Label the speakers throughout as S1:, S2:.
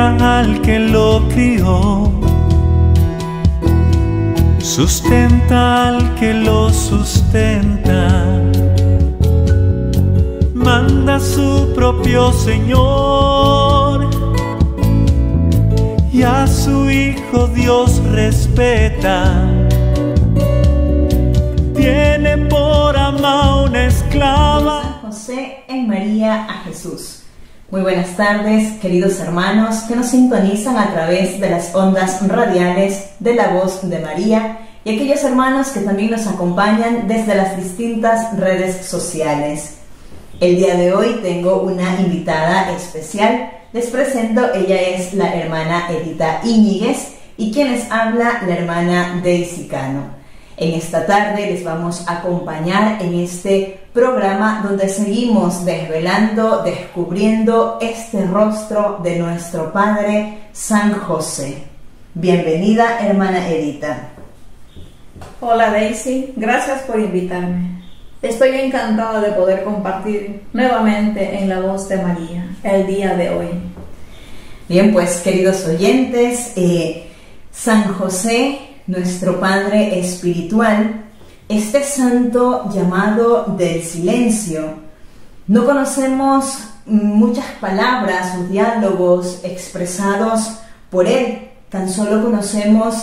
S1: cuida al que lo crió, sustenta al que lo sustenta, manda a su propio Señor, y a su Hijo Dios respeta. Tiene por ama una esclava.
S2: San José en María a Jesús. Muy buenas tardes, queridos hermanos que nos sintonizan a través de las ondas radiales de la Voz de María, y aquellos hermanos que también nos acompañan desde las distintas redes sociales. El día de hoy tengo una invitada especial. Les presento, ella es la hermana Edita Íñiguez y quien les habla, la hermana Daisy Cano. En esta tarde les vamos a acompañar en este programa donde seguimos desvelando, descubriendo este rostro de nuestro Padre San José. Bienvenida, hermana Edita.
S3: Hola Daisy, gracias por invitarme. Estoy encantada de poder compartir nuevamente en la Voz de María el día de hoy.
S2: Bien, pues queridos oyentes, San José, nuestro Padre espiritual, este santo llamado del silencio. No conocemos muchas palabras o diálogos expresados por él, tan solo conocemos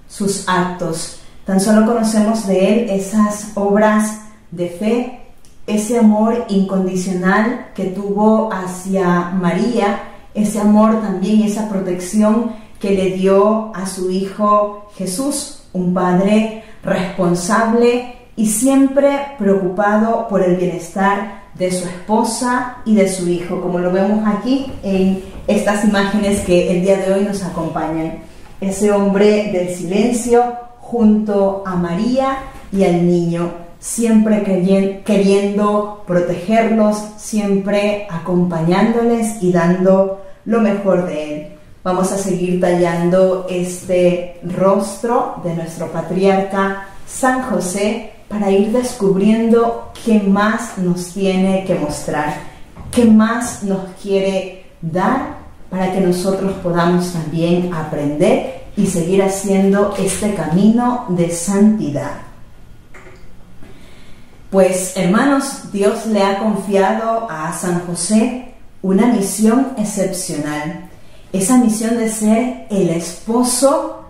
S2: sus actos, tan solo conocemos de él esas obras de fe, ese amor incondicional que tuvo hacia María, ese amor también, esa protección que le dio a su Hijo Jesús, un padre responsable y siempre preocupado por el bienestar de su esposa y de su hijo, como lo vemos aquí en estas imágenes que el día de hoy nos acompañan. Ese hombre del silencio junto a María y al niño, siempre queriendo protegerlos, siempre acompañándoles y dando lo mejor de él. Vamos a seguir tallando este rostro de nuestro patriarca San José para ir descubriendo qué más nos tiene que mostrar, qué más nos quiere dar para que nosotros podamos también aprender y seguir haciendo este camino de santidad. Pues hermanos, Dios le ha confiado a San José una misión excepcional. Esa misión de ser el esposo,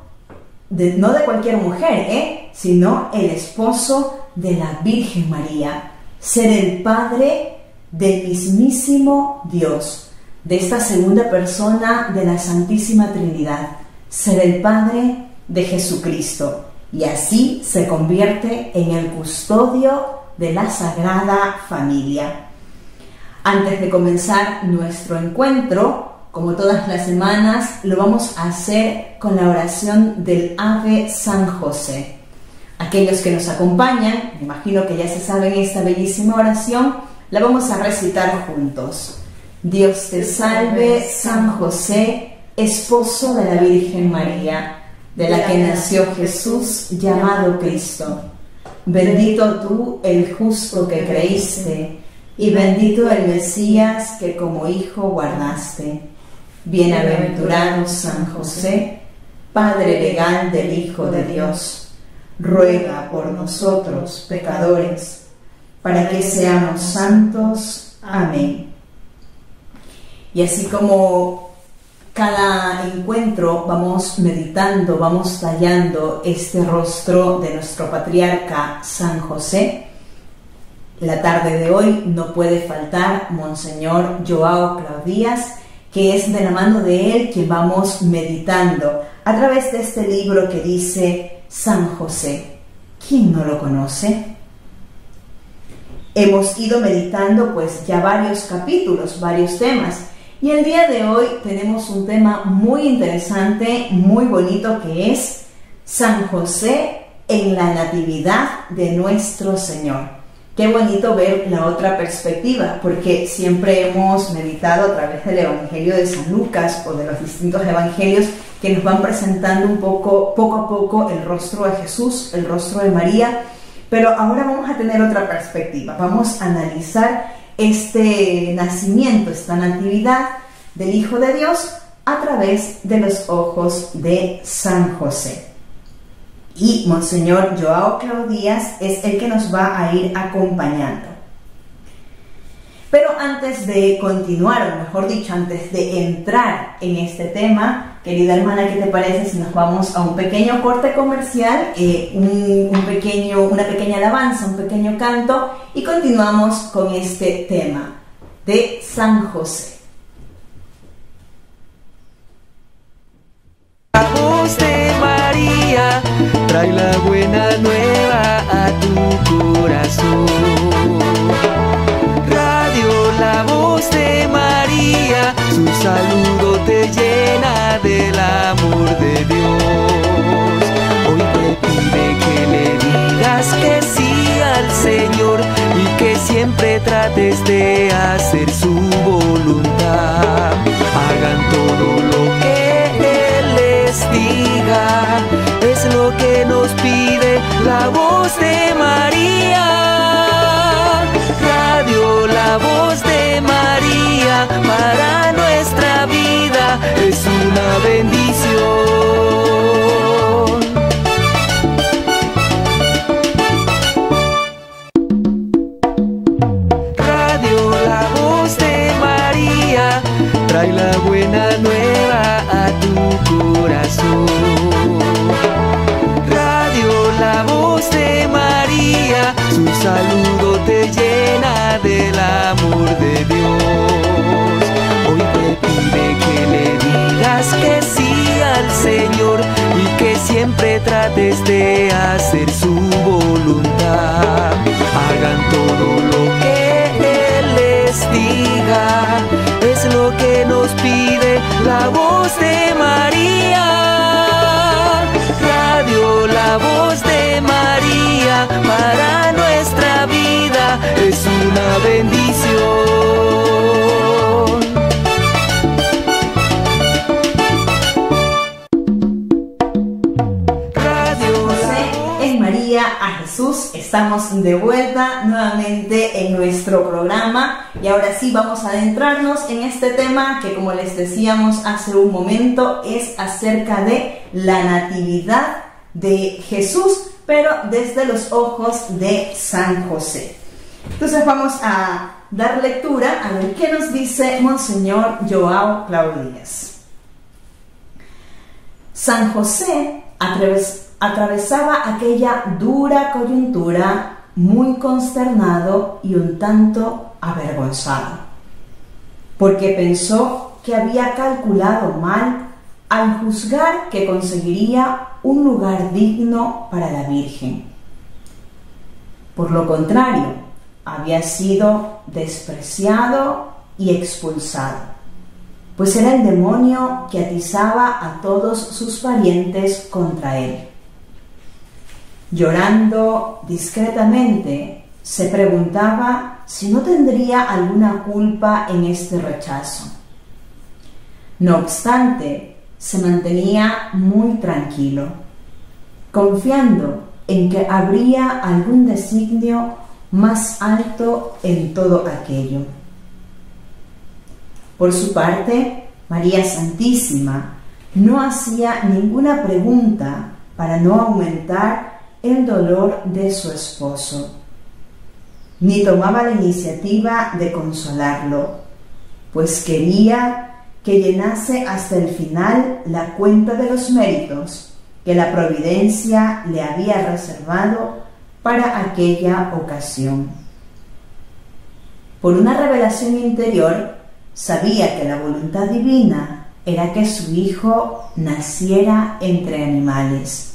S2: no de cualquier mujer, sino el esposo de la Virgen María. Ser el padre del mismísimo Dios, de esta segunda persona de la Santísima Trinidad. Ser el padre de Jesucristo. Y así se convierte en el custodio de la Sagrada Familia. Antes de comenzar nuestro encuentro, como todas las semanas, lo vamos a hacer con la oración del Ave San José. Aquellos que nos acompañan, me imagino que ya se saben esta bellísima oración, la vamos a recitar juntos. Dios te salve, San José, esposo de la Virgen María, de la que nació Jesús, llamado Cristo. Bendito tú, el justo que creíste, y bendito el Mesías que como hijo guardaste. Bienaventurado San José, Padre legal del Hijo de Dios, ruega por nosotros pecadores, para que seamos santos. Amén. Y así como cada encuentro vamos meditando, vamos tallando este rostro de nuestro patriarca San José, la tarde de hoy no puede faltar Monseñor Joao Claudías, que es de la mano de él quien vamos meditando a través de este libro que dice San José. ¿Quién no lo conoce? Hemos ido meditando pues ya varios capítulos, varios temas, y el día de hoy tenemos un tema muy interesante, muy bonito, que es San José en la Natividad de nuestro Señor. Qué bonito ver la otra perspectiva, porque siempre hemos meditado a través del Evangelio de San Lucas o de los distintos evangelios que nos van presentando un poco a poco el rostro de Jesús, el rostro de María, pero ahora vamos a tener otra perspectiva. Vamos a analizar este nacimiento, esta natividad del Hijo de Dios a través de los ojos de San José. Y Monseñor Joao Claudías es el que nos va a ir acompañando. Pero antes de continuar, o mejor dicho, antes de entrar en este tema, querida hermana, ¿qué te parece si nos vamos a un pequeño corte comercial, una pequeña alabanza, un pequeño canto, y continuamos con este tema de San José?
S1: La voz de María trae la buena nueva a tu corazón. Radio La Voz de María, su saludo te llena del amor de Dios. Hoy te pide que le digas que sí al Señor y que siempre trates de hacer su voluntad. Hagan todo lo que Él les diga, es lo que nos pide la voz de María. Radio La Voz de María, para nuestra vida es una bendición. Radio La Voz de María trae la buena nueva a tu corazón. Radio La Voz de María, su saludo te llena del amor de Dios. Hoy te pide que le digas que sí al Señor y que siempre trates de hacer su voluntad. Hagan todo lo que Él les diga, es lo que nos pide la voz de María. Radio La Voz de María, para nuestra vida es una bendición.
S2: En María a Jesús, estamos de vuelta nuevamente en nuestro programa y ahora sí vamos a adentrarnos en este tema que, como les decíamos hace un momento, es acerca de la natividad de Jesús, pero desde los ojos de San José. Entonces vamos a dar lectura a ver qué nos dice Monseñor Joao Claudías. San José atravesaba aquella dura coyuntura muy consternado y un tanto avergonzado, porque pensó que había calculado mal al juzgar que conseguiría un lugar digno para la Virgen. Por lo contrario, había sido despreciado y expulsado, pues era el demonio que atizaba a todos sus parientes contra él. Llorando discretamente, se preguntaba si no tendría alguna culpa en este rechazo. No obstante, se mantenía muy tranquilo, confiando en que habría algún designio más alto en todo aquello. Por su parte, María Santísima no hacía ninguna pregunta para no aumentar el dolor de su esposo, ni tomaba la iniciativa de consolarlo, pues quería que llenase hasta el final la cuenta de los méritos que la providencia le había reservado para aquella ocasión. Por una revelación interior, sabía que la voluntad divina era que su hijo naciera entre animales.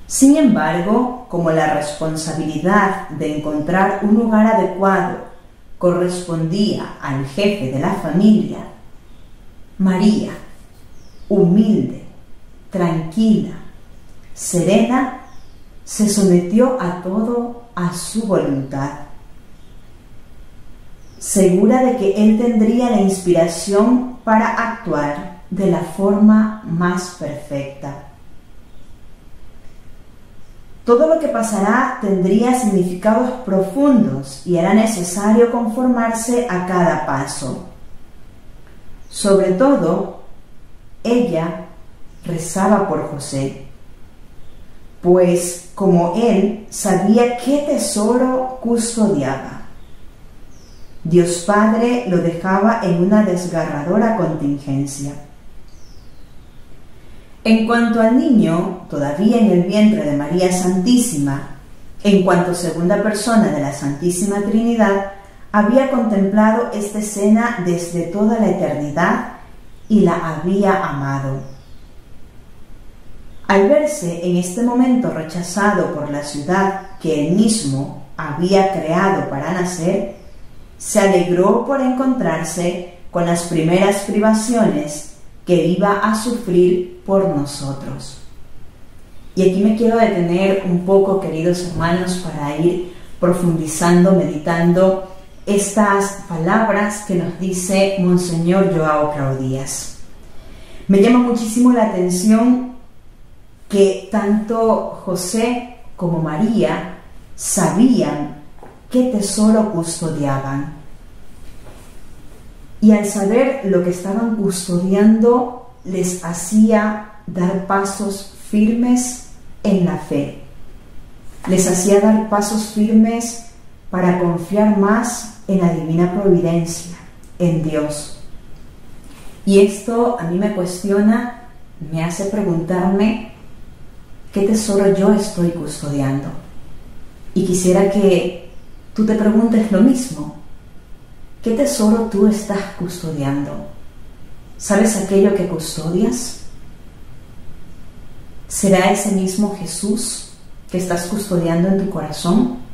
S2: Sin embargo, como la responsabilidad de encontrar un lugar adecuado correspondía al jefe de la familia, María, humilde, tranquila, serena, se sometió a todo a su voluntad, segura de que él tendría la inspiración para actuar de la forma más perfecta. Todo lo que pasará tendría significados profundos y era necesario conformarse a cada paso. Sobre todo, ella rezaba por José, pues como él sabía qué tesoro custodiaba. Dios Padre lo dejaba en una desgarradora contingencia. En cuanto al niño, todavía en el vientre de María Santísima, en cuanto segunda persona de la Santísima Trinidad, había contemplado esta escena desde toda la eternidad y la había amado. Al verse en este momento rechazado por la ciudad que él mismo había creado para nacer, se alegró por encontrarse con las primeras privaciones que iba a sufrir por nosotros. Y aquí me quiero detener un poco, queridos hermanos, para ir profundizando, meditando estas palabras que nos dice Monseñor Joao Claudías. Me llama muchísimo la atención que tanto José como María sabían qué tesoro custodiaban. Y al saber lo que estaban custodiando, les hacía dar pasos firmes en la fe. Les hacía dar pasos firmes para confiar más en la divina providencia, en Dios. Y esto a mí me cuestiona, me hace preguntarme qué tesoro yo estoy custodiando. Y quisiera que tú te preguntes lo mismo. ¿Qué tesoro tú estás custodiando? ¿Sabes aquello que custodias? ¿Será ese mismo Jesús que estás custodiando en tu corazón?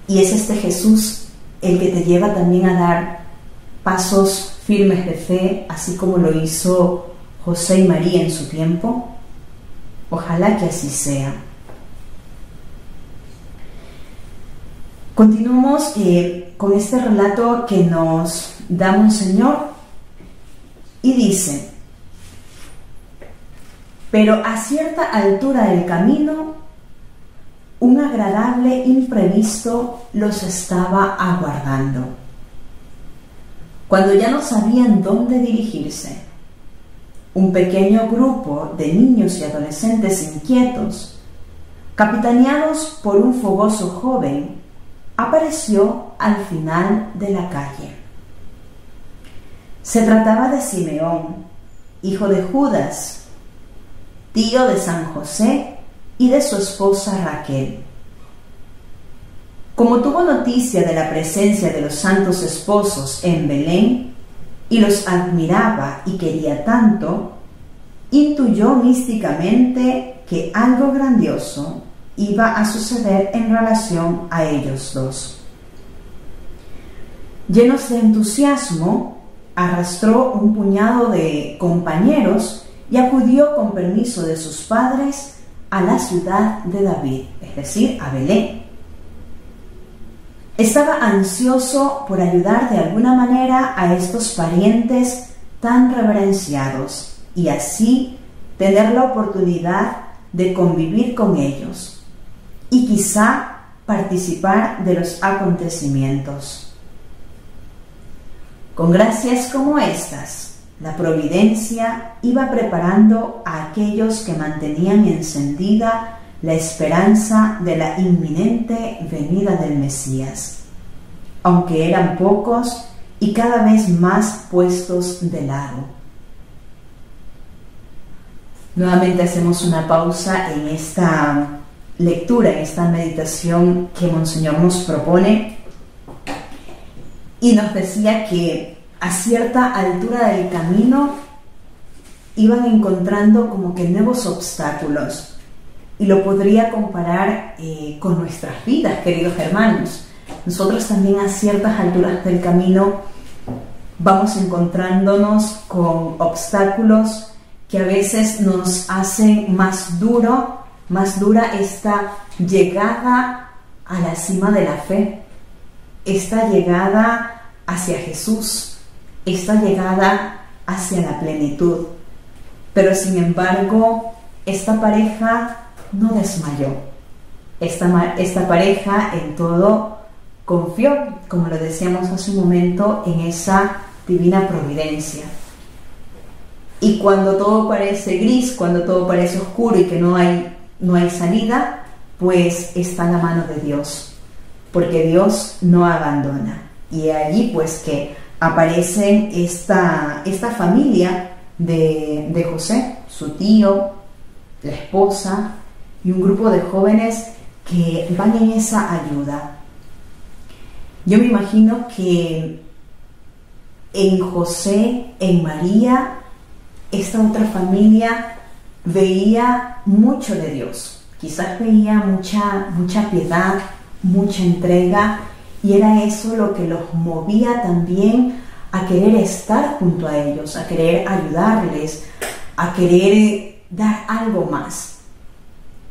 S2: Y es este Jesús el que te lleva también a dar pasos firmes de fe, así como lo hizo José y María en su tiempo. Ojalá que así sea. Continuamos con este relato que nos da Monseñor y dice: pero a cierta altura del camino, un agradable imprevisto los estaba aguardando. Cuando ya no sabían dónde dirigirse, un pequeño grupo de niños y adolescentes inquietos, capitaneados por un fogoso joven, apareció al final de la calle. Se trataba de Simeón, hijo de Judas, tío de San José y de su esposa Raquel. Como tuvo noticia de la presencia de los santos esposos en Belén y los admiraba y quería tanto, intuyó místicamente que algo grandioso iba a suceder en relación a ellos dos. Llenos de entusiasmo, arrastró un puñado de compañeros y acudió con permiso de sus padres a la ciudad de David, es decir, a Belén. Estaba ansioso por ayudar de alguna manera a estos parientes tan reverenciados y así tener la oportunidad de convivir con ellos y quizá participar de los acontecimientos. Con gracias como estas, la providencia iba preparando a aquellos que mantenían encendida la esperanza de la inminente venida del Mesías, aunque eran pocos y cada vez más puestos de lado. Nuevamente hacemos una pausa en esta lectura, en esta meditación que Monseñor nos propone, y nos decía que a cierta altura del camino iban encontrando como que nuevos obstáculos. Y lo podría comparar con nuestras vidas, queridos hermanos. Nosotros también a ciertas alturas del camino vamos encontrándonos con obstáculos que a veces nos hacen más dura esta llegada a la cima de la fe, esta llegada hacia Jesús, esta llegada hacia la plenitud. Pero sin embargo, esta pareja no desmayó. Esta pareja en todo confió, como lo decíamos hace un momento, en esa divina providencia. Y cuando todo parece gris, cuando todo parece oscuro y que no hay salida, pues está la mano de Dios, porque Dios no abandona. Y allí pues que aparece esta familia de José, su tío, la esposa y un grupo de jóvenes que van en esa ayuda. Yo me imagino que en José, en María, esta otra familia veía mucho de Dios. Quizás veía mucha piedad, mucha entrega, y era eso lo que los movía también a querer estar junto a ellos, a querer ayudarles, a querer dar algo más.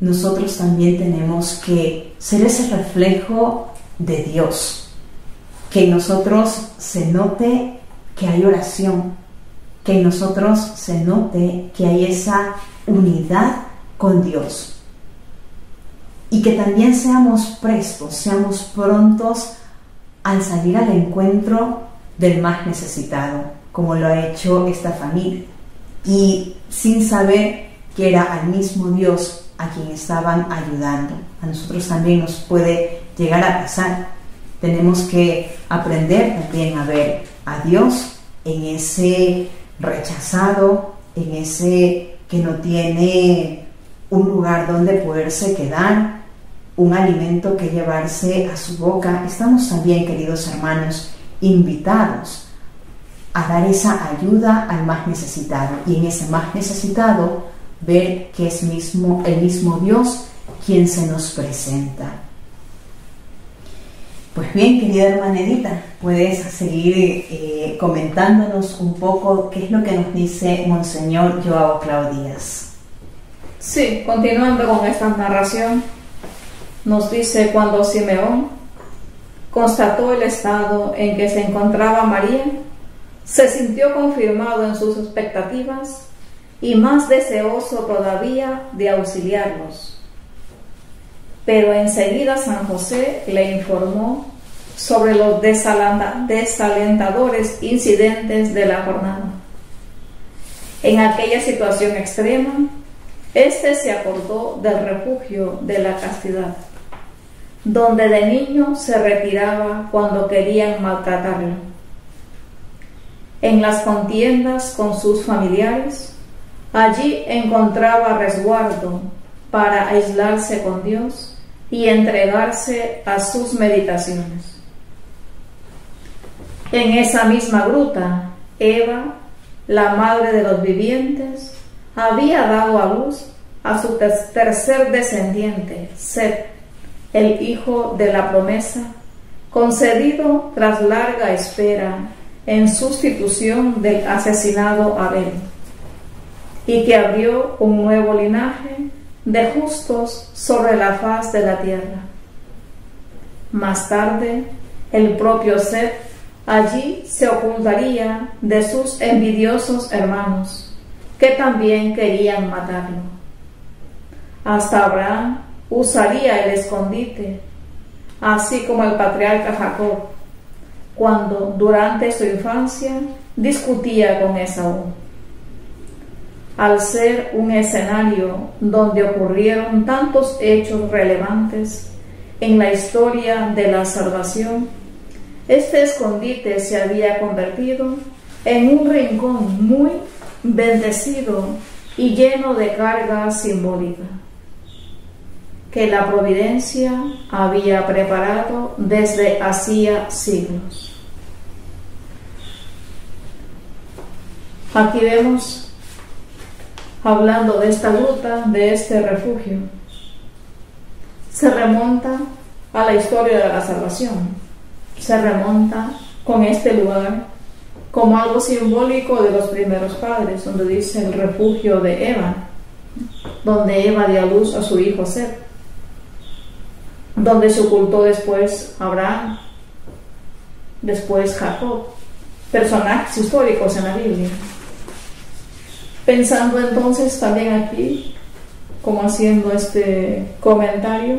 S2: Nosotros también tenemos que ser ese reflejo de Dios, que en nosotros se note que hay oración, que en nosotros se note que hay esa unidad con Dios, y que también seamos prestos, seamos prontos al salir al encuentro del más necesitado, como lo ha hecho esta familia, y sin saber que era al mismo Dios a quien estaban ayudando. A nosotros también nos puede llegar a pasar. Tenemos que aprender también a ver a Dios en ese rechazado, en ese que no tiene un lugar donde poderse quedar, un alimento que llevarse a su boca. Estamos también, queridos hermanos, invitados a dar esa ayuda al más necesitado, y en ese más necesitado ver que es el mismo Dios quien se nos presenta. Pues bien, querida hermana Edita, puedes seguir comentándonos un poco qué es lo que nos dice Monseñor Joao Claudías.
S3: Sí, continuando con esta narración, nos dice: cuando Simeón constató el estado en que se encontraba María, se sintió confirmado en sus expectativas y más deseoso todavía de auxiliarlos. Pero enseguida San José le informó sobre los desalentadores incidentes de la jornada. En aquella situación extrema, éste se acordó del refugio de la castidad, donde de niño se retiraba cuando querían maltratarlo. En las contiendas con sus familiares, allí encontraba resguardo para aislarse con Dios y entregarse a sus meditaciones. En esa misma gruta, Eva, la madre de los vivientes, había dado a luz a su tercer descendiente, Set, el hijo de la promesa, concedido tras larga espera en sustitución del asesinado Abel, y que abrió un nuevo linaje de justos sobre la faz de la tierra. Más tarde, el propio Set allí se ocultaría de sus envidiosos hermanos, que también querían matarlo. Hasta Abraham usaría el escondite, así como el patriarca Jacob, cuando durante su infancia discutía con Esaú. Al ser un escenario donde ocurrieron tantos hechos relevantes en la historia de la salvación, este escondite se había convertido en un rincón muy bendecido y lleno de carga simbólica, que la providencia había preparado desde hacía siglos. Aquí vemos, hablando de esta gruta, de este refugio, se remonta a la historia de la salvación, se remonta con este lugar como algo simbólico de los primeros padres, donde dice el refugio de Eva, donde Eva dio a luz a su hijo Set, donde se ocultó después Abraham, después Jacob, personajes históricos en la Biblia. Pensando entonces también aquí, como haciendo este comentario,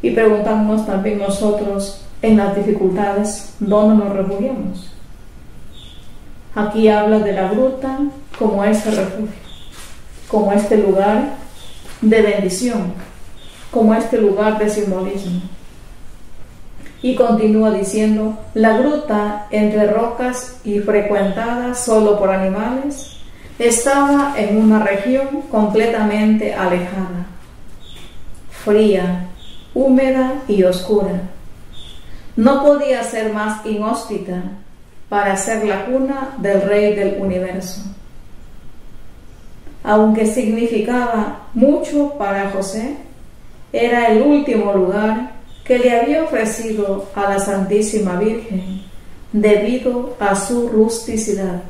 S3: y preguntándonos también nosotros en las dificultades, ¿dónde nos refugiamos? Aquí habla de la gruta como este refugio, como este lugar de bendición, como este lugar de simbolismo. Y continúa diciendo, la gruta entre rocas y frecuentada solo por animales, estaba en una región completamente alejada, fría, húmeda y oscura. No podía ser más inhóspita para ser la cuna del Rey del universo. Aunque significaba mucho para José, era el último lugar que le había ofrecido a la Santísima Virgen debido a su rusticidad.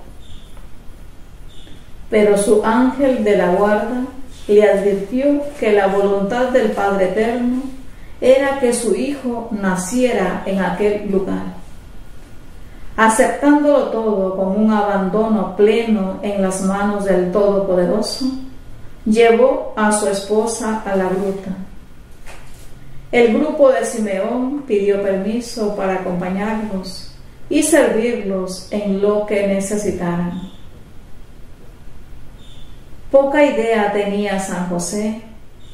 S3: Pero su ángel de la guarda le advirtió que la voluntad del Padre Eterno era que su hijo naciera en aquel lugar. Aceptándolo todo con un abandono pleno en las manos del Todopoderoso, llevó a su esposa a la gruta. El grupo de Simeón pidió permiso para acompañarlos y servirlos en lo que necesitaran. Poca idea tenía San José,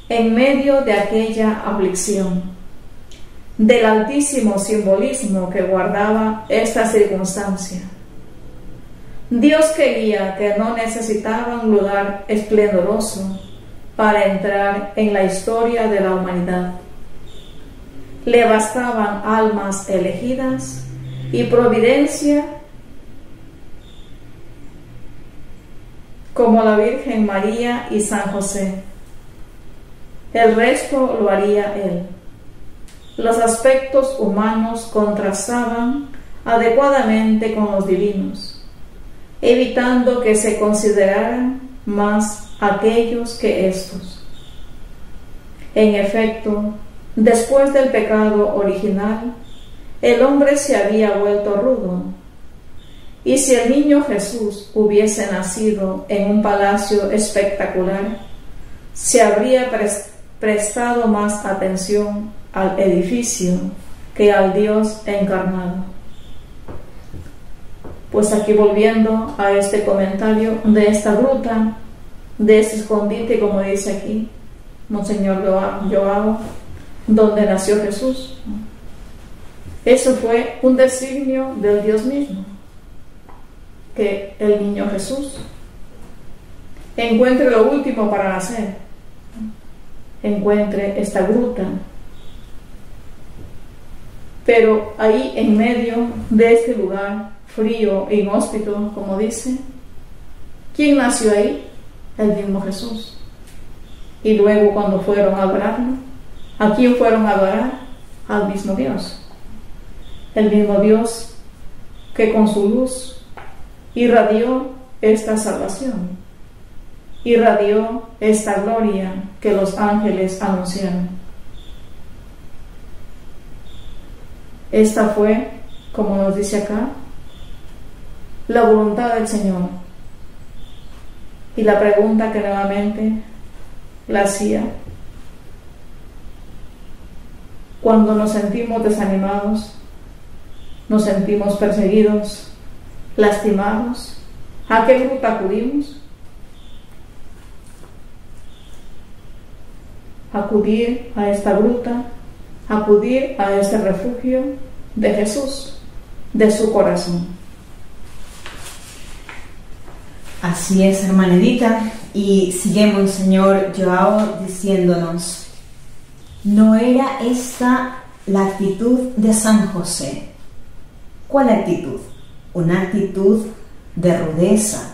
S3: en medio de aquella aflicción, del altísimo simbolismo que guardaba esta circunstancia. Dios quería que no necesitara un lugar esplendoroso para entrar en la historia de la humanidad. Le bastaban almas elegidas y providencia como la Virgen María y San José. El resto lo haría Él. Los aspectos humanos contrastaban adecuadamente con los divinos, evitando que se consideraran más aquellos que éstos. En efecto, después del pecado original, el hombre se había vuelto rudo, y si el niño Jesús hubiese nacido en un palacio espectacular, se habría prestado más atención al edificio que al Dios encarnado. Pues aquí volviendo a este comentario de esta gruta, de este escondite, como dice aquí Monseñor Joao, donde nació Jesús. Eso fue un designio del Dios mismo, que el niño Jesús encuentre lo último para nacer, encuentre esta gruta. Pero ahí en medio de este lugar frío e inhóspito, como dice, ¿quién nació ahí? El mismo Jesús. Y luego cuando fueron a adorarlo, ¿a quién fueron a adorar? Al mismo Dios. El mismo Dios que con su luz irradió esta salvación, irradió esta gloria que los ángeles anunciaron. Esta fue, como nos dice acá, la voluntad del Señor. Y la pregunta que nuevamente la hacía: cuando nos sentimos desanimados, nos sentimos perseguidos, lastimados, ¿a qué gruta acudimos? Acudir a esta gruta, acudir a este refugio de Jesús, de su corazón.
S2: Así es, hermana Edita, y sigue Monseñor Joao diciéndonos: no era esta la actitud de San José. ¿Cuál actitud? Una actitud de rudeza,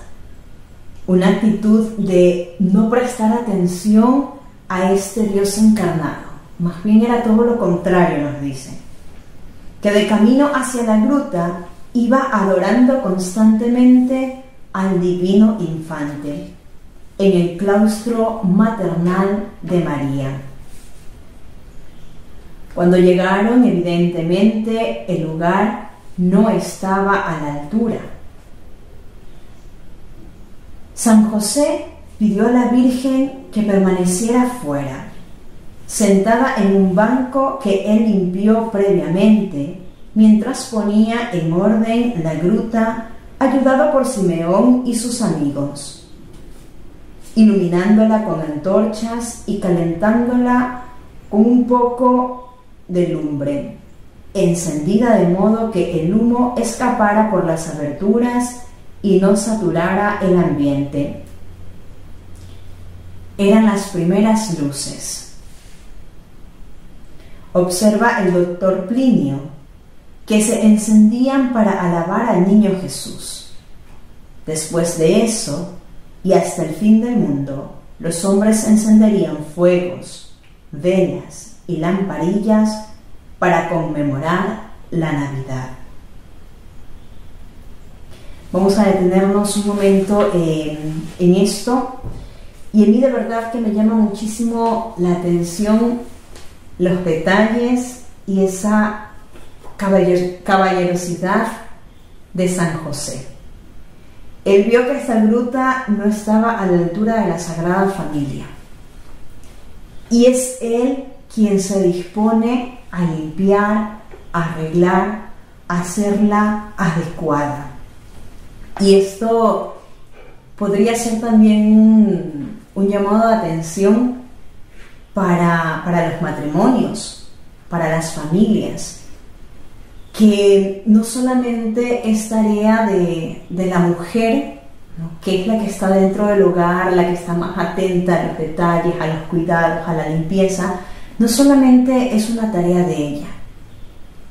S2: una actitud de no prestar atención a este Dios encarnado. Más bien era todo lo contrario, nos dice. Que de camino hacia la gruta iba adorando constantemente al divino infante en el claustro maternal de María. Cuando llegaron, evidentemente, el lugar no estaba a la altura. San José pidió a la Virgen que permaneciera fuera, sentada en un banco que él limpió previamente, mientras ponía en orden la gruta, ayudado por Simeón y sus amigos, iluminándola con antorchas y calentándola con un poco de lumbre, encendida de modo que el humo escapara por las aberturas y no saturara el ambiente. Eran las primeras luces. Observa el doctor Plinio, que se encendían para alabar al niño Jesús. Después de eso, y hasta el fin del mundo, los hombres encenderían fuegos, velas y lamparillas para conmemorar la Navidad. Vamos a detenernos un momento en esto, y a mí de verdad que me llama muchísimo la atención los detalles y esa caballerosidad de San José. Él vio que esta gruta no estaba a la altura de la Sagrada Familia, y es él quien se dispone a limpiar, a arreglar, a hacerla adecuada. Y esto podría ser también un llamado de atención para los matrimonios, para las familias, que no solamente es tarea de la mujer, ¿no?, que es la que está dentro del hogar, la que está más atenta a los detalles, a los cuidados, a la limpieza. No solamente es una tarea de ella,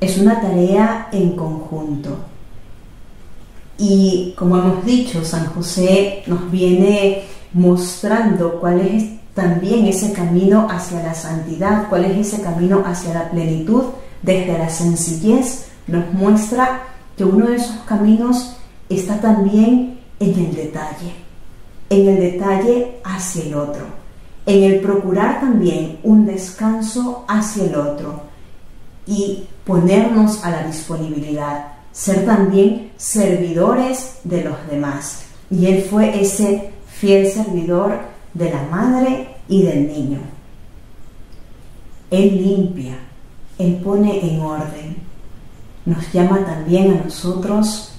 S2: es una tarea en conjunto. Y como hemos dicho, San José nos viene mostrando cuál es también ese camino hacia la santidad, cuál es ese camino hacia la plenitud. Desde la sencillez nos muestra que uno de esos caminos está también en el detalle hacia el otro, en el procurar también un descanso hacia el otro y ponernos a la disponibilidad, ser también servidores de los demás. Y él fue ese fiel servidor de la madre y del niño. Él limpia, él pone en orden. Nos llama también a nosotros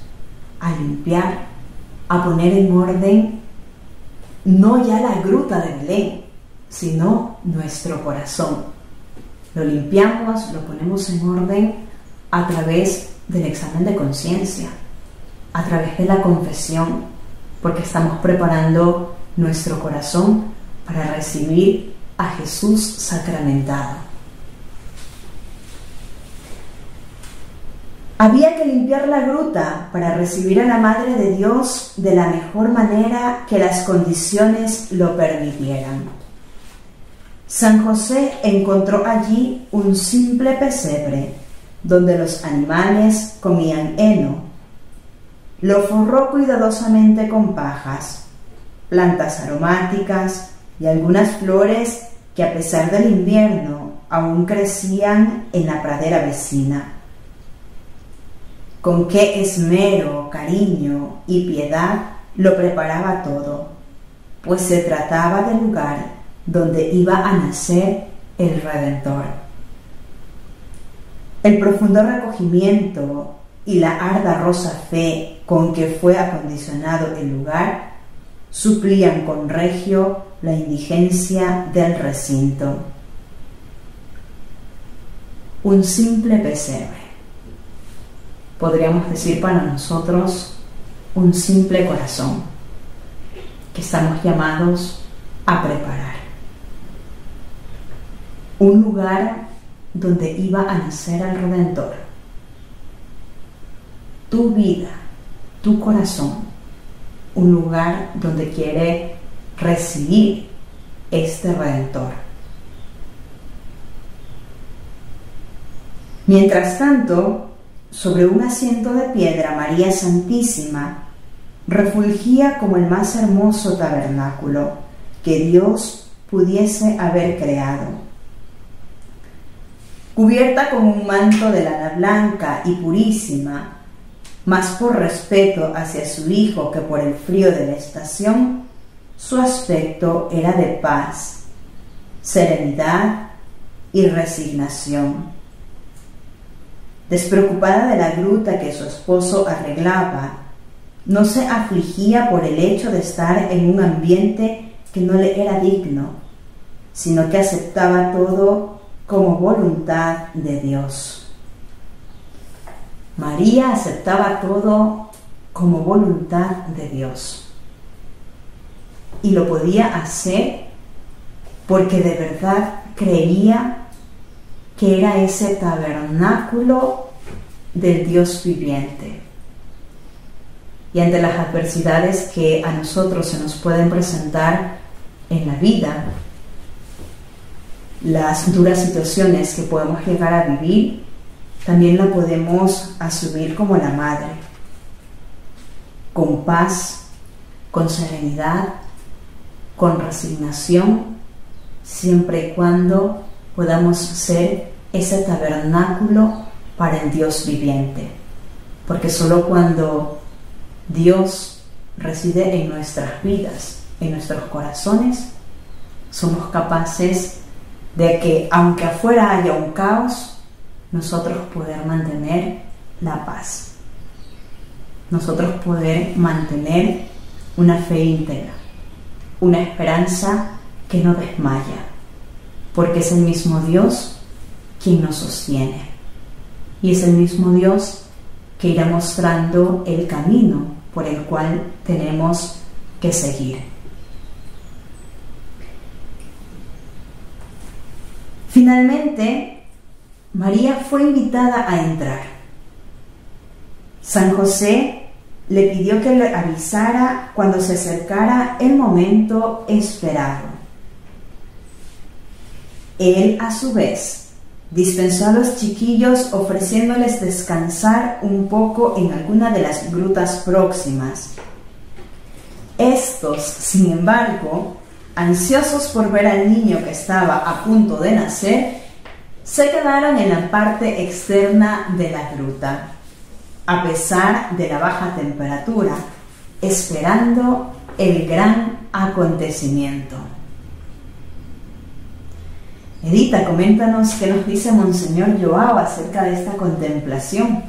S2: a limpiar, a poner en orden no ya la gruta de Belén, sino nuestro corazón. Lo limpiamos, lo ponemos en orden a través del examen de conciencia, a través de la confesión, porque estamos preparando nuestro corazón para recibir a Jesús sacramentado. Había que limpiar la gruta para recibir a la Madre de Dios de la mejor manera que las condiciones lo permitieran. San José encontró allí un simple pesebre donde los animales comían heno. Lo forró cuidadosamente con pajas, plantas aromáticas y algunas flores que a pesar del invierno aún crecían en la pradera vecina. Con qué esmero, cariño y piedad lo preparaba todo, pues se trataba del lugar donde iba a nacer el Redentor. El profundo recogimiento y la ardorosa fe con que fue acondicionado el lugar suplían con regio la indigencia del recinto. Un simple pesebre. Podríamos decir para nosotros un simple corazón que estamos llamados a preparar. Un lugar donde iba a nacer el Redentor. Tu vida, tu corazón, un lugar donde quiere recibir este Redentor. Mientras tanto, sobre un asiento de piedra, María Santísima refulgía como el más hermoso tabernáculo que Dios pudiese haber creado. Cubierta con un manto de lana blanca y purísima, más por respeto hacia su hijo que por el frío de la estación, su aspecto era de paz, serenidad y resignación. Despreocupada de la gruta que su esposo arreglaba, No se afligía por el hecho de estar en un ambiente que no le era digno, sino que aceptaba todo como voluntad de Dios. María aceptaba todo como voluntad de Dios. Y lo podía hacer porque de verdad creía que era ese tabernáculo del Dios viviente. Y ante las adversidades que a nosotros se nos pueden presentar en la vida, las duras situaciones que podemos llegar a vivir, también la podemos asumir como la madre, con paz, con serenidad, con resignación, siempre y cuando podamos ser ese tabernáculo para el Dios viviente. Porque solo cuando Dios reside en nuestras vidas, en nuestros corazones, somos capaces de que, aunque afuera haya un caos, nosotros poder mantener la paz. Nosotros poder mantener una fe íntegra, una esperanza que no desmaya, porque es el mismo Dios quien nos sostiene. Y es el mismo Dios que irá mostrando el camino por el cual tenemos que seguir. Finalmente, María fue invitada a entrar. San José le pidió que le avisara cuando se acercara el momento esperado. Él, a su vez, dispensó a los chiquillos ofreciéndoles descansar un poco en alguna de las grutas próximas. Estos, sin embargo, ansiosos por ver al niño que estaba a punto de nacer, se quedaron en la parte externa de la gruta, a pesar de la baja temperatura, esperando el gran acontecimiento. Edita, coméntanos qué nos dice Monseñor Joao acerca de esta contemplación.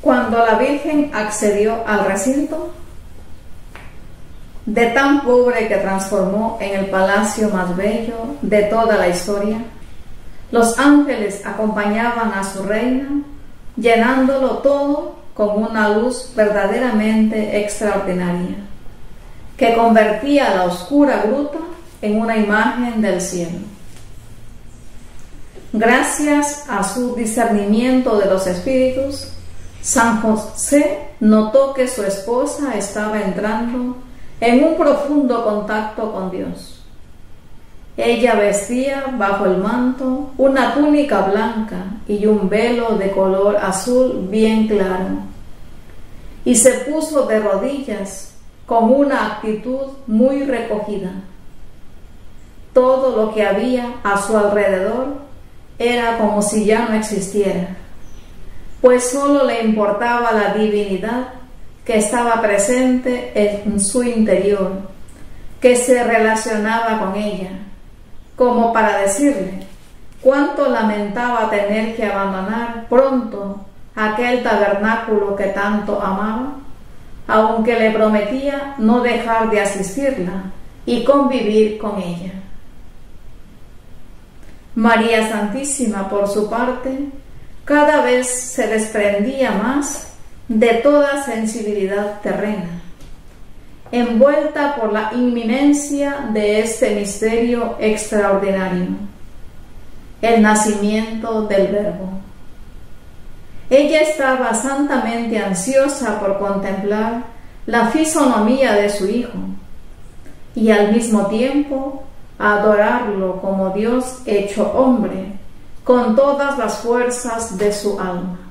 S3: Cuando la Virgen accedió al recinto, de tan pobre que transformó en el palacio más bello de toda la historia, los ángeles acompañaban a su reina, llenándolo todo con una luz verdaderamente extraordinaria, que convertía la oscura gruta en una imagen del cielo. Gracias a su discernimiento de los espíritus, San José notó que su esposa estaba entrando en un profundo contacto con Dios. Ella vestía bajo el manto una túnica blanca y un velo de color azul bien claro, y se puso de rodillas con una actitud muy recogida. Todo lo que había a su alrededor era como si ya no existiera, pues solo le importaba la divinidad que estaba presente en su interior, que se relacionaba con ella, como para decirle cuánto lamentaba tener que abandonar pronto aquel tabernáculo que tanto amaba, aunque le prometía no dejar de asistirla y convivir con ella. María Santísima, por su parte, cada vez se desprendía más de toda sensibilidad terrena, envuelta por la inminencia de este misterio extraordinario, el nacimiento del Verbo. Ella estaba santamente ansiosa por contemplar la fisonomía de su Hijo y al mismo tiempo adorarlo como Dios hecho hombre con todas las fuerzas de su alma.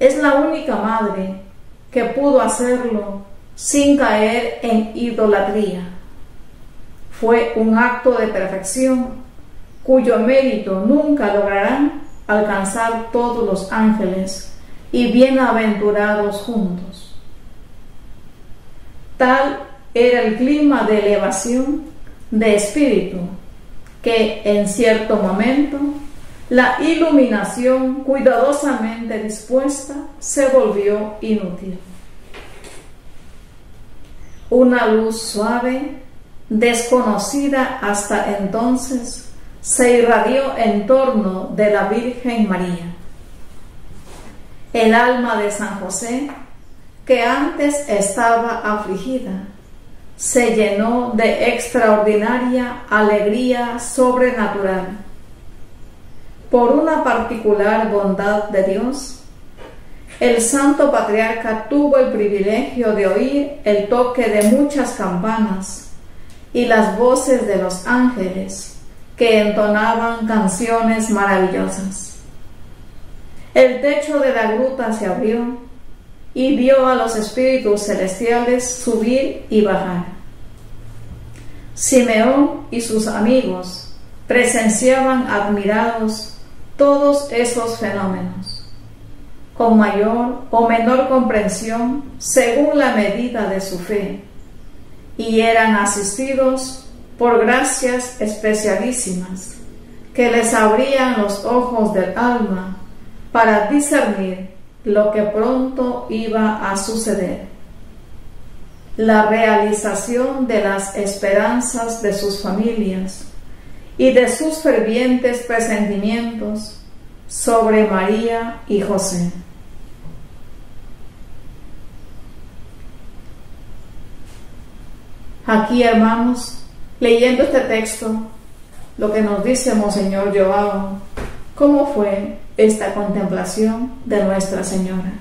S3: Es la única madre que pudo hacerlo sin caer en idolatría. Fue un acto de perfección cuyo mérito nunca lograrán alcanzar todos los ángeles y bienaventurados juntos. Tal era el clima de elevación de espíritu que en cierto momento La iluminación cuidadosamente dispuesta se volvió inútil. Una luz suave, desconocida hasta entonces, se irradió en torno de la Virgen María. El alma de San José, que antes estaba afligida, se llenó de extraordinaria alegría sobrenatural. Por una particular bondad de Dios, el santo patriarca tuvo el privilegio de oír el toque de muchas campanas y las voces de los ángeles que entonaban canciones maravillosas. El techo de la gruta se abrió y vio a los espíritus celestiales subir y bajar. Simeón y sus amigos presenciaban admirados todos esos fenómenos, con mayor o menor comprensión según la medida de su fe, y eran asistidos por gracias especialísimas que les abrían los ojos del alma para discernir lo que pronto iba a suceder. La realización de las esperanzas de sus familias y de sus fervientes presentimientos sobre María y José. Aquí, hermanos, leyendo este texto, lo que nos dice Monseñor Joao, ¿cómo fue esta contemplación de Nuestra Señora?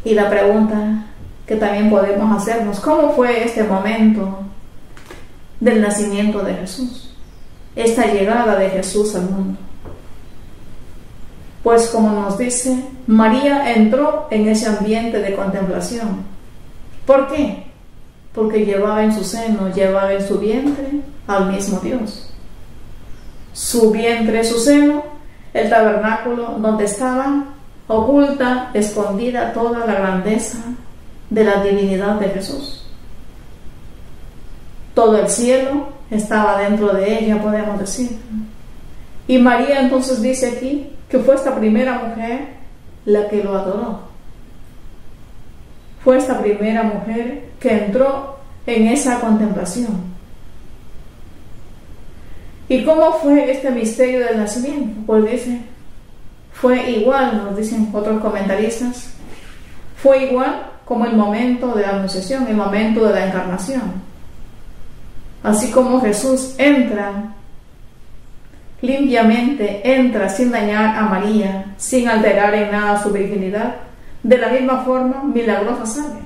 S3: Y la pregunta que también podemos hacernos, ¿cómo fue este momento del nacimiento de Jesús? Esta llegada de Jesús al mundo. Pues como nos dice, María entró en ese ambiente de contemplación. ¿Por qué? Porque llevaba en su seno, llevaba en su vientre al mismo Dios. Su vientre, su seno, el tabernáculo donde estaba oculta, escondida toda la grandeza de la divinidad de Jesús. Todo el cielo estaba dentro de ella, podemos decir. Y María entonces dice aquí que fue esta primera mujer la que lo adoró. Fue esta primera mujer que entró en esa contemplación. ¿Y cómo fue este misterio del nacimiento? Pues dice, fue igual, nos dicen otros comentaristas, fue igual como el momento de la anunciación, el momento de la encarnación. Así como Jesús entra limpiamente, entra sin dañar a María, sin alterar en nada su virginidad, de la misma forma milagrosa sale.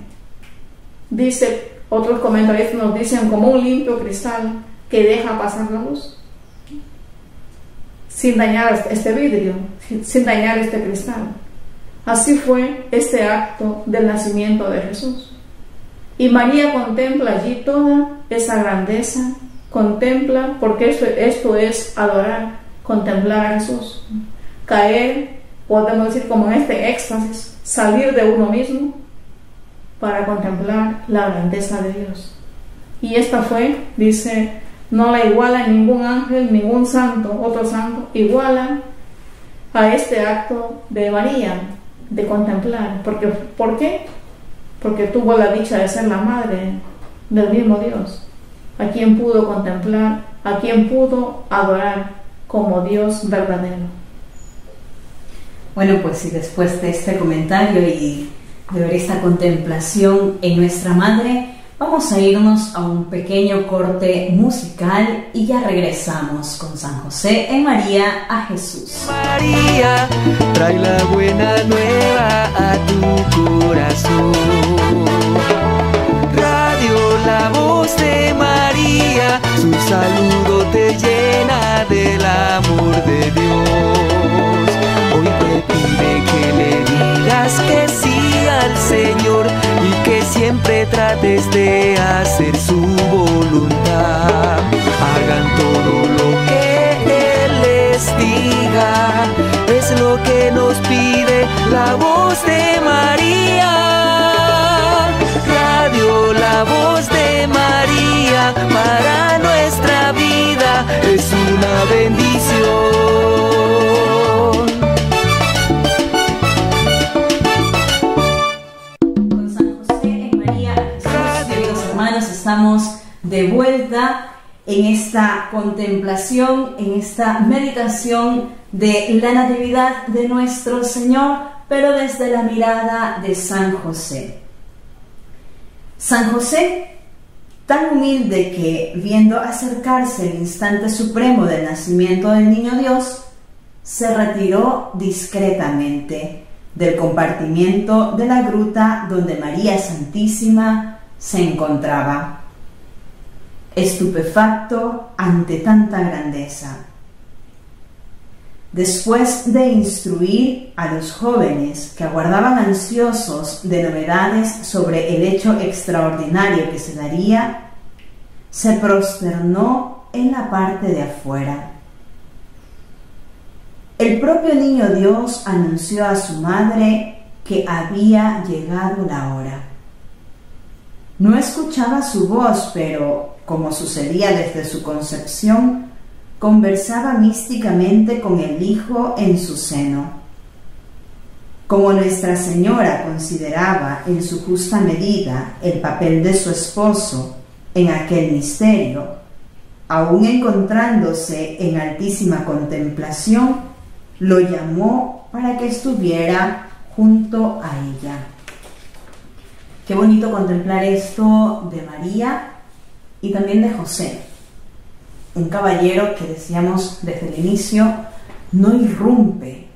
S3: Dice, otros comentaristas nos dicen, como un limpio cristal que deja pasar la luz, sin dañar este vidrio, sin dañar este cristal. Así fue este acto del nacimiento de Jesús. Y María contempla allí toda esa grandeza, contempla, porque esto es adorar, contemplar a Jesús, caer, podemos decir como en este éxtasis, salir de uno mismo para contemplar la grandeza de Dios. Y esta fue, dice, no la iguala ningún ángel, ningún santo, otro santo, iguala a este acto de María, de contemplar. ¿Por qué? Porque tuvo la dicha de ser la madre del mismo Dios, a quien pudo contemplar, a quien pudo adorar como Dios verdadero.
S2: Bueno, pues y después de este comentario y de ver esta contemplación en nuestra madre, vamos a irnos a un pequeño corte musical y ya regresamos con San José en María a Jesús.
S1: María, trae la buena nueva a tu corazón. Radio La Voz de María, su saludo te llena del amor de Dios. Hoy te pide que le digas que sí al Señor y que siempre trates de hacer su voluntad. Hagan todo lo que Él les diga, es lo que nos pide la voz de María. Radio La Voz de María, para nuestra vida es una bendición.
S2: estamos de vuelta en esta contemplación, en esta meditación de la Natividad de nuestro Señor, pero desde la mirada de San José. San José, tan humilde que, viendo acercarse el instante supremo del nacimiento del Niño Dios, se retiró discretamente del compartimiento de la gruta donde María Santísima se encontraba, estupefacto ante tanta grandeza. Después de instruir a los jóvenes que aguardaban ansiosos de novedades sobre el hecho extraordinario que se daría, se prosternó en la parte de afuera. El propio Niño Dios anunció a su madre que había llegado la hora. No escuchaba su voz, pero, como sucedía desde su concepción, conversaba místicamente con el Hijo en su seno. Como Nuestra Señora consideraba en su justa medida el papel de su esposo en aquel misterio, aún encontrándose en altísima contemplación, lo llamó para que estuviera junto a ella. Qué bonito contemplar esto de María y también de José. Un caballero que decíamos desde el inicio no irrumpe,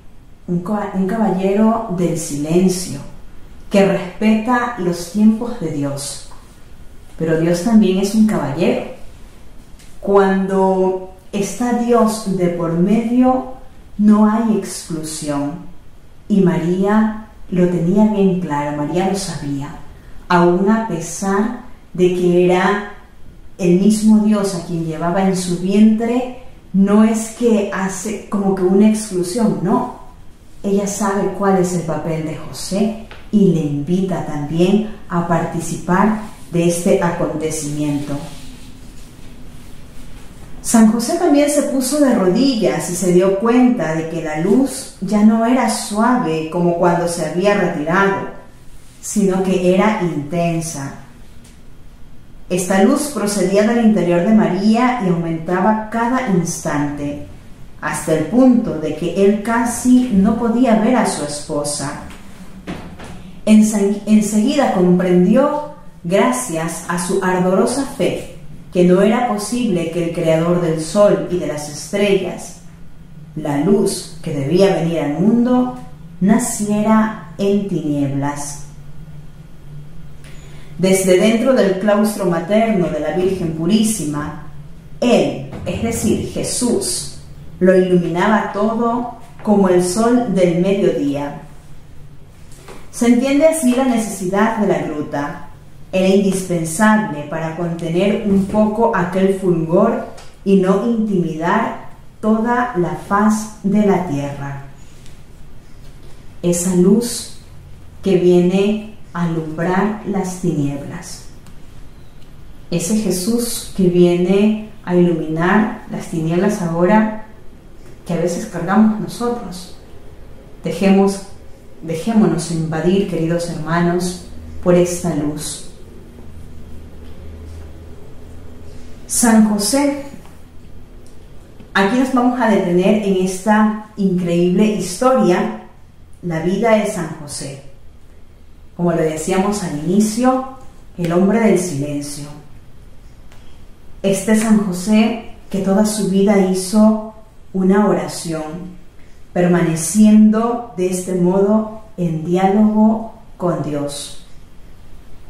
S2: un caballero del silencio, que respeta los tiempos de Dios. Pero Dios también es un caballero. Cuando está Dios de por medio, no hay exclusión. Y María lo tenía bien claro, María lo sabía, aún a pesar de que era el mismo Dios a quien llevaba en su vientre. No es que hace como que una exclusión, no. Ella sabe cuál es el papel de José y le invita también a participar de este acontecimiento. San José también se puso de rodillas y se dio cuenta de que la luz ya no era suave como cuando se había retirado, sino que era intensa. Esta luz procedía del interior de María y aumentaba cada instante, hasta el punto de que él casi no podía ver a su esposa. Enseguida comprendió, gracias a su ardorosa fe, que no era posible que el Creador del sol y de las estrellas, la luz que debía venir al mundo, naciera en tinieblas. Desde dentro del claustro materno de la Virgen Purísima, Él, es decir, Jesús, lo iluminaba todo como el sol del mediodía. Se entiende así la necesidad de la gruta. Era indispensable para contener un poco aquel fulgor y no intimidar toda la faz de la tierra. Esa luz que viene a alumbrar las tinieblas. Ese Jesús que viene a iluminar las tinieblas ahora que a veces cargamos nosotros. Dejémonos invadir, queridos hermanos, por esta luz. San José. Aquí nos vamos a detener en esta increíble historia, la vida de San José. Como lo decíamos al inicio, el hombre del silencio. Este San José que toda su vida hizo una oración, permaneciendo de este modo en diálogo con Dios.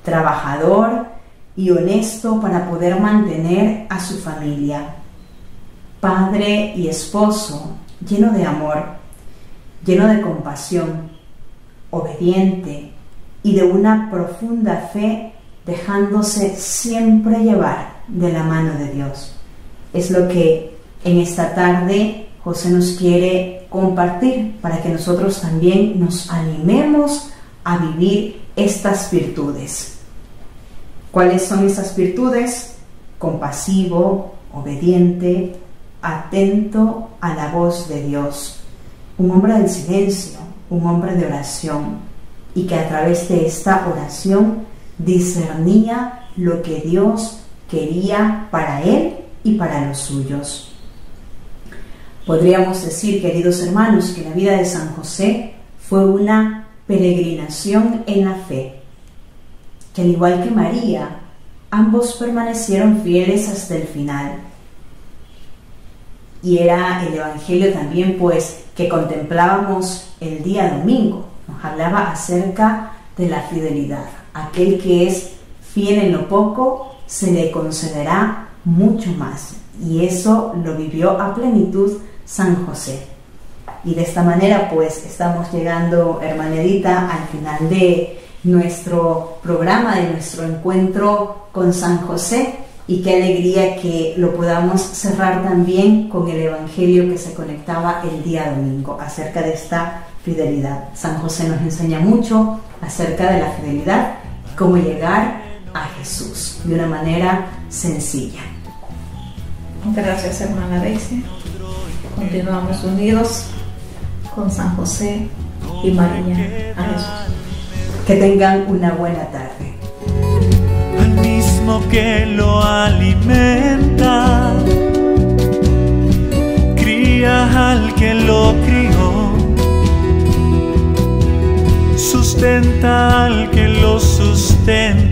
S2: Trabajador y honesto para poder mantener a su familia. Padre y esposo, lleno de amor, lleno de compasión, obediente y de una profunda fe, dejándose siempre llevar de la mano de Dios. Es lo que en esta tarde José nos quiere compartir para que nosotros también nos animemos a vivir estas virtudes. ¿Cuáles son esas virtudes? Compasivo, obediente, atento a la voz de Dios. Un hombre del silencio, un hombre de oración, y que a través de esta oración discernía lo que Dios quería para él y para los suyos. Podríamos decir, queridos hermanos, que la vida de San José fue una peregrinación en la fe, que al igual que María, ambos permanecieron fieles hasta el final. Y era el Evangelio también, pues, que contemplábamos el día domingo. Nos hablaba acerca de la fidelidad. Aquel que es fiel en lo poco, se le concederá mucho más. Y eso lo vivió a plenitud San José. Y de esta manera, pues, estamos llegando, hermana Edita, al final de nuestro programa, de nuestro encuentro con San José. Y qué alegría que lo podamos cerrar también con el Evangelio que se conectaba el día domingo acerca de esta fidelidad. San José nos enseña mucho acerca de la fidelidad y cómo llegar a Jesús de una manera sencilla.
S3: Gracias, hermana Daisy. Continuamos unidos con San José y María a Jesús.
S2: Que tengan una buena tarde.
S4: Al mismo que lo alimenta, cría al que lo crió, sustenta al que lo sustenta.